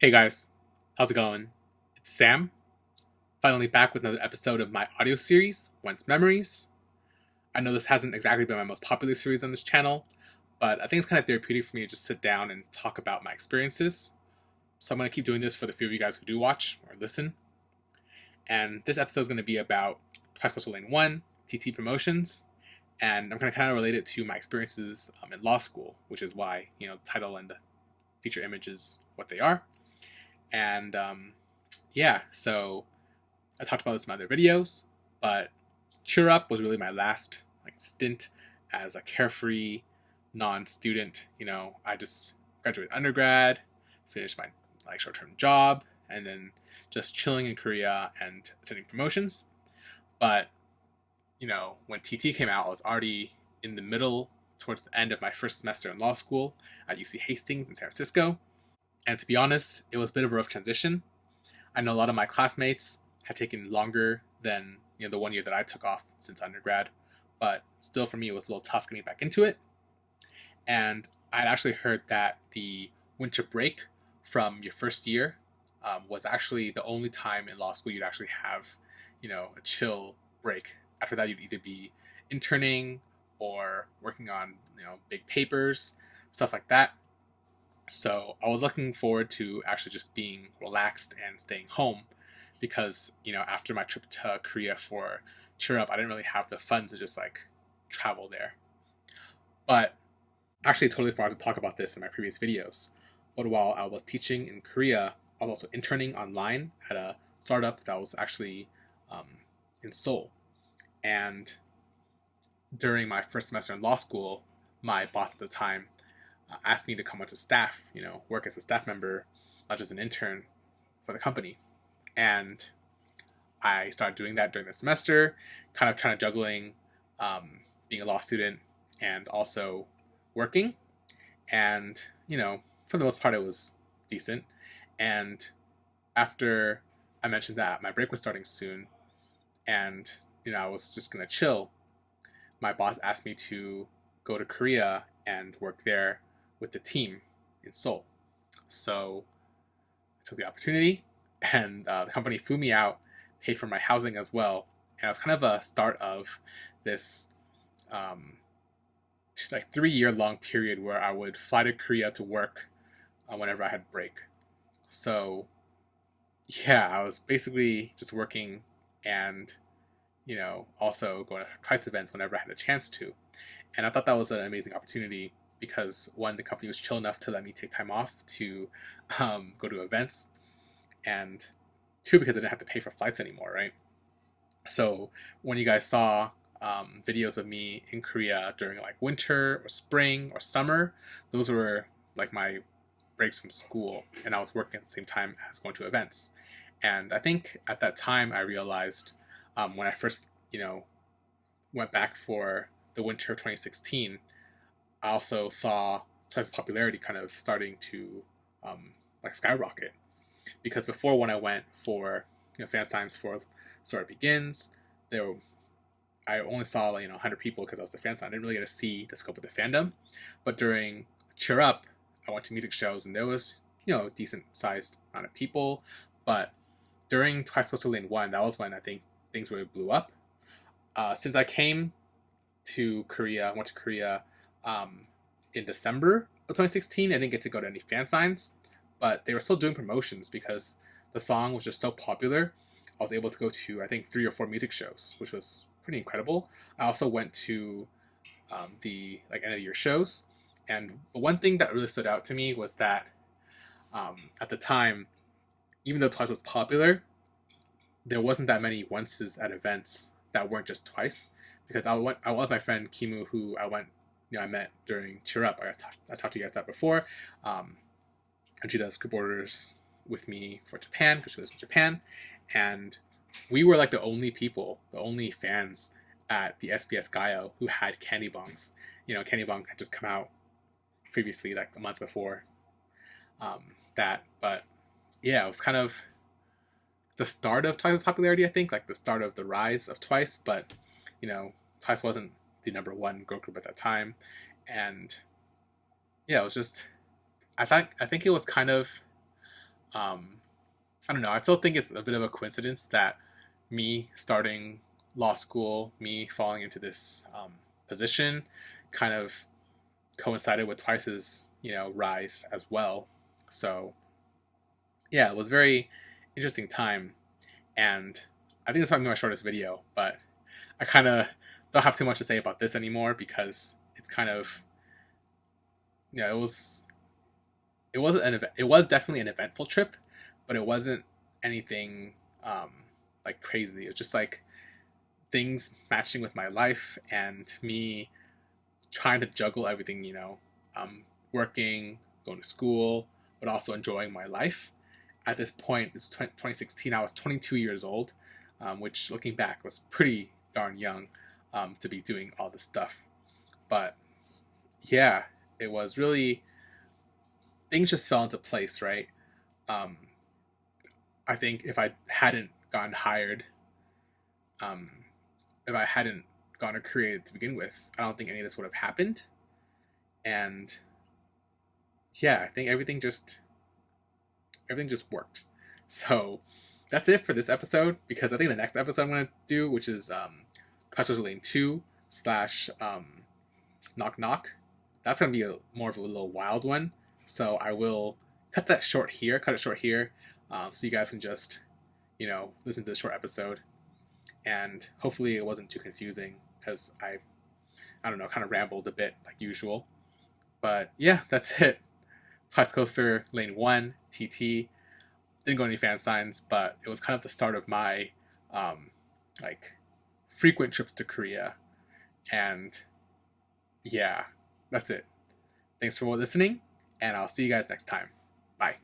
Hey guys, how's it going? It's Sam, finally back with another episode of my audio series, Once Memories. I know this hasn't exactly been my most popular series on this channel, but I think it's kind of therapeutic for me to just sit down and talk about my experiences. So I'm going to keep doing this for the few of you guys who do watch or listen. And this episode is going to be about Twice Coastal Lane 1, TT promotions, and I'm going to kind of relate it to my experiences in law school, which is why, the title and the feature image is what they are. And yeah, so I talked about this in my other videos, but Cheer Up was really my last stint as a carefree non-student. I just graduated undergrad, finished my short-term job, and then just chilling in Korea and attending promotions. But when TT came out, I was already in the middle, towards the end of my first semester in law school at UC Hastings in San Francisco. And to be honest, it was a bit of a rough transition. I know a lot of my classmates had taken longer than the 1 year that I took off since undergrad, but still for me it was a little tough getting back into it. And I'd actually heard that the winter break from your first year was actually the only time in law school you'd actually have a chill break. After that, you'd either be interning or working on big papers, stuff like that. So I was looking forward to actually just being relaxed and staying home because, after my trip to Korea for Cheer Up, I didn't really have the funds to just travel there. But actually, totally forgot to talk about this in my previous videos. But while I was teaching in Korea, I was also interning online at a startup that was actually in Seoul. And during my first semester in law school, my boss at the time asked me to come onto staff, work as a staff member, not just an intern for the company. And I started doing that during the semester, kind of trying to juggling being a law student and also working. And, for the most part, it was decent. And after I mentioned that my break was starting soon and, I was just going to chill, my boss asked me to go to Korea and work there with the team in Seoul. So I took the opportunity, and the company flew me out, paid for my housing as well, and it was kind of a start of this 3-year long period where I would fly to Korea to work whenever I had break. So yeah, I was basically just working and also going to Twice events whenever I had a chance to. And I thought that was an amazing opportunity because one, the company was chill enough to let me take time off to go to events, and two, because I didn't have to pay for flights anymore, right? So when you guys saw videos of me in Korea during winter or spring or summer, those were my breaks from school, and I was working at the same time as going to events. And I think at that time I realized when I first went back for the winter of 2016, I also saw Twice's popularity kind of starting to skyrocket. Because before, when I went for fan signs for Story Begins, I only saw 100 people because I was the fan sign. I didn't really get to see the scope of the fandom. But during Cheer Up, I went to music shows and there was a decent sized amount of people. But during Twice Coastal Lane 1, that was when I think things really blew up. Since I came to Korea, I went to Korea in December of 2016. I didn't get to go to any fan signs, but they were still doing promotions because the song was just so popular. I was able to go to, I think, 3 or 4 music shows, which was pretty incredible. I also went to the end of the year shows, and one thing that really stood out to me was that at the time, even though Twice was popular, there wasn't that many onces at events that weren't just Twice. Because I went with my friend Kimu, who I met during Cheer Up. I talked to you guys that before, and she does group orders with me for Japan because she lives in Japan, and we were the only fans at the SBS Gaio who had Candy Bongs. Candy Bong had just come out previously, a month before that. But yeah, it was kind of the start of Twice's popularity, I think, the start of the rise of Twice. But Twice wasn't the number one girl group at that time, and yeah, it was just I think it was kind of I don't know. I still think it's a bit of a coincidence that me starting law school, me falling into this position, kind of coincided with Twice's rise as well. So yeah, it was a very interesting time, and I think this might be my shortest video, but I kind of don't have too much to say about this anymore because it's kind of it was definitely an eventful trip, but it wasn't anything like crazy. It was just like things matching with my life and me trying to juggle everything, working, going to school, but also enjoying my life. At this point, it's 2016, I was 22 years old, which looking back was pretty darn young to be doing all this stuff. But yeah, it was really, things just fell into place, right? Um, I think if I hadn't gotten hired, um, if I hadn't gone to Korea to begin with, I don't think any of this would have happened. And yeah, I think everything just worked. So that's it for this episode because I think the next episode I'm gonna do, which is Clutches Lane 2 slash Knock Knock, that's gonna be more of a little wild one. So I will cut it short here, so you guys can just listen to the short episode, and hopefully it wasn't too confusing because I don't know, kind of rambled a bit like usual. But yeah, that's it. Twice Coaster Lane 1 TT. Didn't go any fan signs, but it was kind of the start of my like frequent trips to Korea. And yeah, that's it. Thanks for listening, and I'll see you guys next time. Bye.